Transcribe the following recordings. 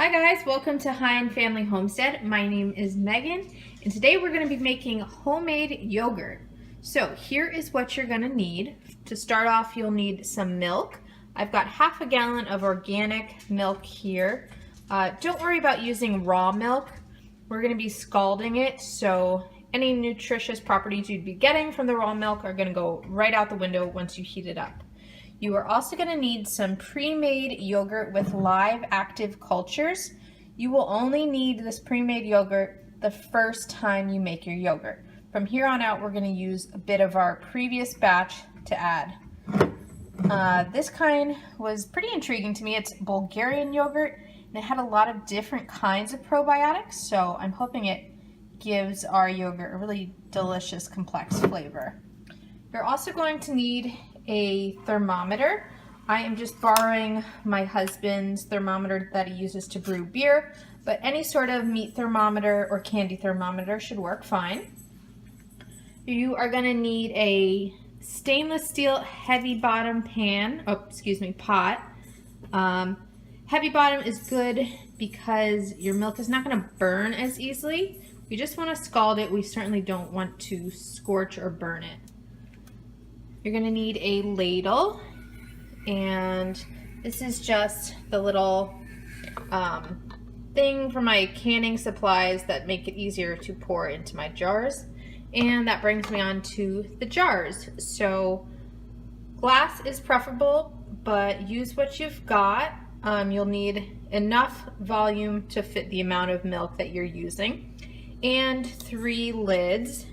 Hi guys, welcome to Hine Family Homestead. My name is Megan, and today we're going to be making homemade yogurt. So here is what you're going to need. To start off, you'll need some milk. I've got half a gallon of organic milk here. Don't worry about using raw milk. We're going to be scalding it, so any nutritious properties you'd be getting from the raw milk are going to go right out the window once you heat it up. You are also going to need some pre-made yogurt with live active cultures. You will only need this pre-made yogurt the first time you make your yogurt. From here on out, we're going to use a bit of our previous batch to add. This kind was pretty intriguing to me. It's Bulgarian yogurt, and it had a lot of different kinds of probiotics, so I'm hoping it gives our yogurt a really delicious, complex flavor. You're also going to need a thermometer. I am just borrowing my husband's thermometer that he uses to brew beer, but any sort of meat thermometer or candy thermometer should work fine. You are going to need a stainless steel heavy bottom pot. Heavy bottom is good because your milk is not going to burn as easily. We just want to scald it. We certainly don't want to scorch or burn it. You're going to need a ladle, and this is just the little thing for my canning supplies that make it easier to pour into my jars. And that brings me on to the jars. So glass is preferable, but use what you've got. You'll need enough volume to fit the amount of milk that you're using, and 3 lids.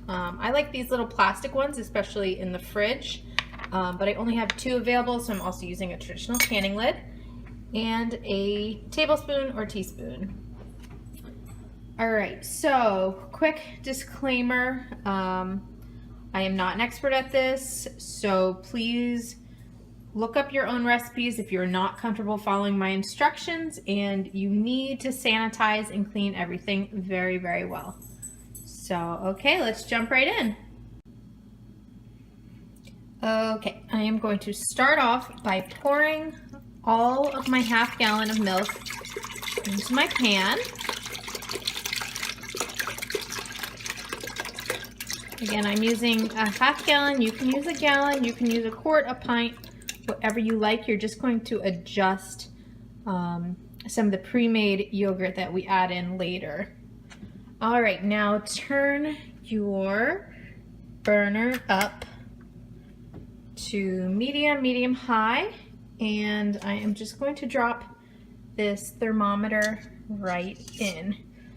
I like these little plastic ones, especially in the fridge, but I only have 2 available, so I'm also using a traditional canning lid, and a tablespoon or teaspoon. Alright, so quick disclaimer, I am not an expert at this, so please look up your own recipes if you're not comfortable following my instructions, and you need to sanitize and clean everything very, very well. So, okay, let's jump right in. Okay, I am going to start off by pouring all of my half gallon of milk into my pan. Again, I'm using a half gallon. You can use a gallon, you can use a quart, a pint, whatever you like. You're just going to adjust some of the pre-made yogurt that we add in later. All right, now turn your burner up to medium high, and I am just going to drop this thermometer right in.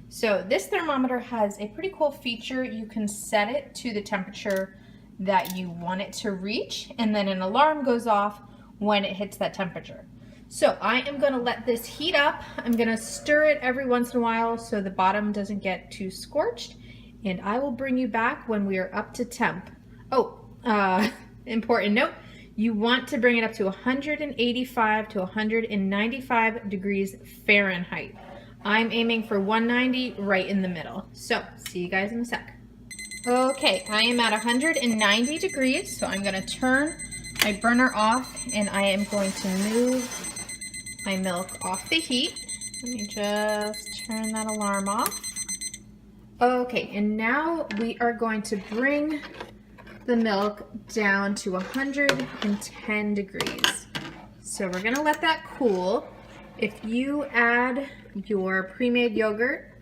So this thermometer has a pretty cool feature. You can set it to the temperature that you want it to reach, and then an alarm goes off when it hits that temperature. So I am going to let this heat up. I'm going to stir it every once in a while so the bottom doesn't get too scorched, and I will bring you back when we are up to temp. Oh, important note, you want to bring it up to 185 to 195 degrees Fahrenheit. I'm aiming for 190 right in the middle. So see you guys in a sec. Okay, I am at 190 degrees, so I'm going to turn my burner off, and I am going to move my milk off the heat. Let me just turn that alarm off. Okay, and now we are going to bring the milk down to 110 degrees. So we're going to let that cool. If you add your pre-made yogurt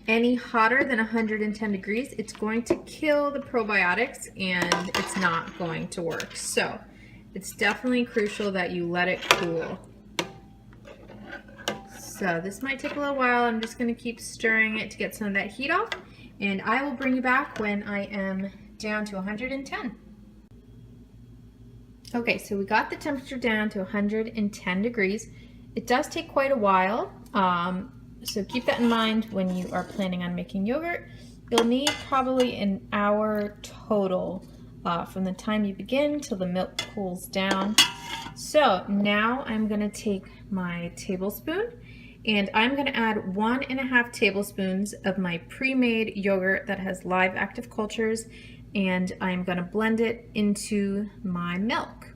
any hotter than 110 degrees, it's going to kill the probiotics and it's not going to work. So it's definitely crucial that you let it cool. So this might take a little while. I'm just going to keep stirring it to get some of that heat off, and I will bring you back when I am down to 110. Okay, so we got the temperature down to 110 degrees. It does take quite a while, so keep that in mind when you are planning on making yogurt. You'll need probably an hour total from the time you begin till the milk cools down. So now I'm going to take my tablespoon, and I'm going to add 1.5 tablespoons of my pre-made yogurt that has live active cultures, and I'm going to blend it into my milk.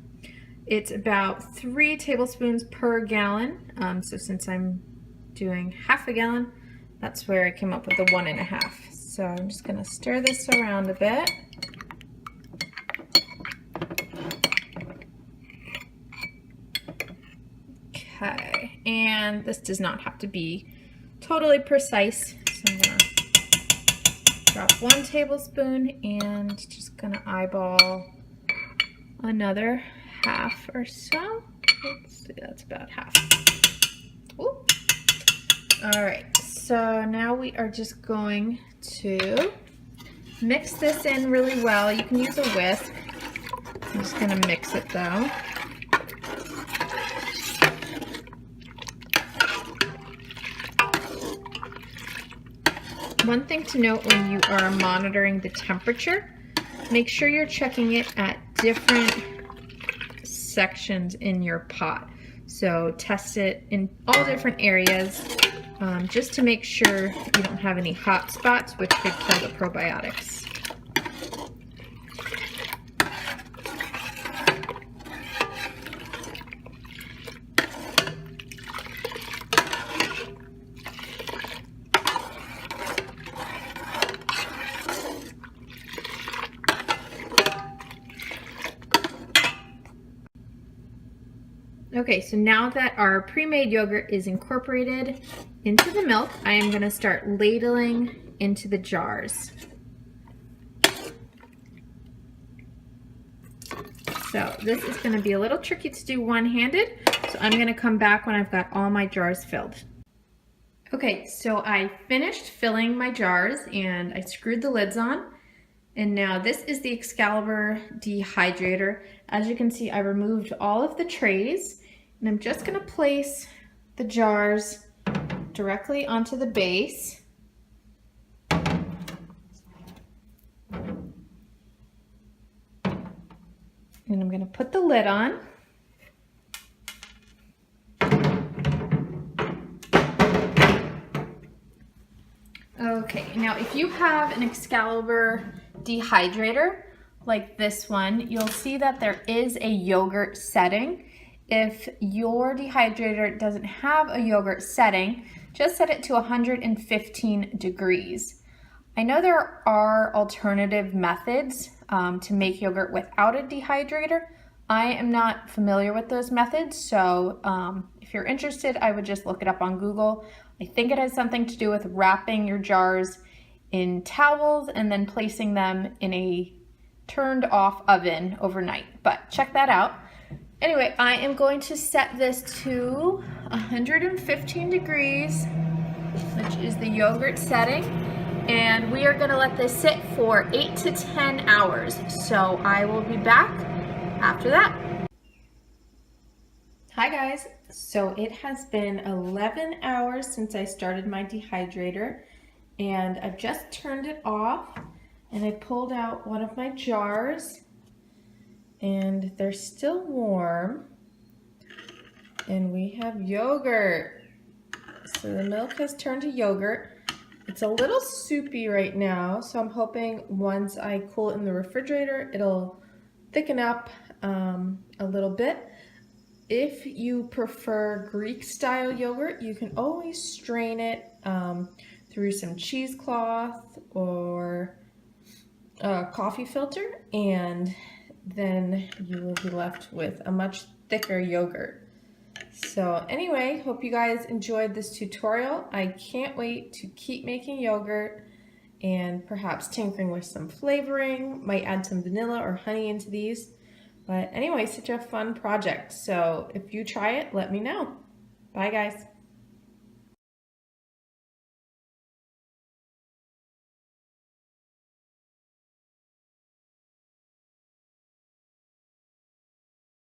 It's about 3 tablespoons per gallon, so since I'm doing half a gallon. That's where I came up with the 1.5. So I'm just gonna stir this around a bit. Okay, and this does not have to be totally precise. So I'm gonna drop 1 tablespoon and just gonna eyeball another half or so. Let's see, that's about half. Ooh. All right, so now we are just going to mix this in really well. You can use a whisk. I'm just gonna mix it though. One thing to note when you are monitoring the temperature, make sure you're checking it at different sections in your pot. So test it in all different areas just to make sure you don't have any hot spots, which could kill the probiotics. Okay, so now that our pre-made yogurt is incorporated into the milk, I am going to start ladling into the jars. So this is going to be a little tricky to do one-handed, so I'm going to come back when I've got all my jars filled. Okay, so I finished filling my jars and I screwed the lids on. And now this is the Excalibur Dehydrator. As you can see, I removed all of the trays. And I'm just going to place the jars directly onto the base. And I'm going to put the lid on. Okay, now if you have an Excalibur Dehydrator like this one, you'll see that there is a yogurt setting. If your dehydrator doesn't have a yogurt setting, just set it to 115 degrees. I know there are alternative methods to make yogurt without a dehydrator. I am not familiar with those methods, so if you're interested, I would just look it up on Google. I think it has something to do with wrapping your jars in towels and then placing them in a turned off oven overnight, but check that out. Anyway, I am going to set this to 115 degrees, which is the yogurt setting, and we are going to let this sit for 8 to 10 hours. So I will be back after that. Hi guys, so it has been 11 hours since I started my dehydrator, and I've just turned it off, and I pulled out one of my jars. And they're still warm, and we have yogurt. So the milk has turned to yogurt. It's a little soupy right now, so I'm hoping once I cool it in the refrigerator, it'll thicken up a little bit. If you prefer Greek style yogurt, you can always strain it through some cheesecloth or a coffee filter, and then you will be left with a much thicker yogurt. So anyway, hope you guys enjoyed this tutorial. I can't wait to keep making yogurt and perhaps tinkering with some flavoring. Might add some vanilla or honey into these. But anyway, such a fun project. So if you try it, let me know. Bye guys.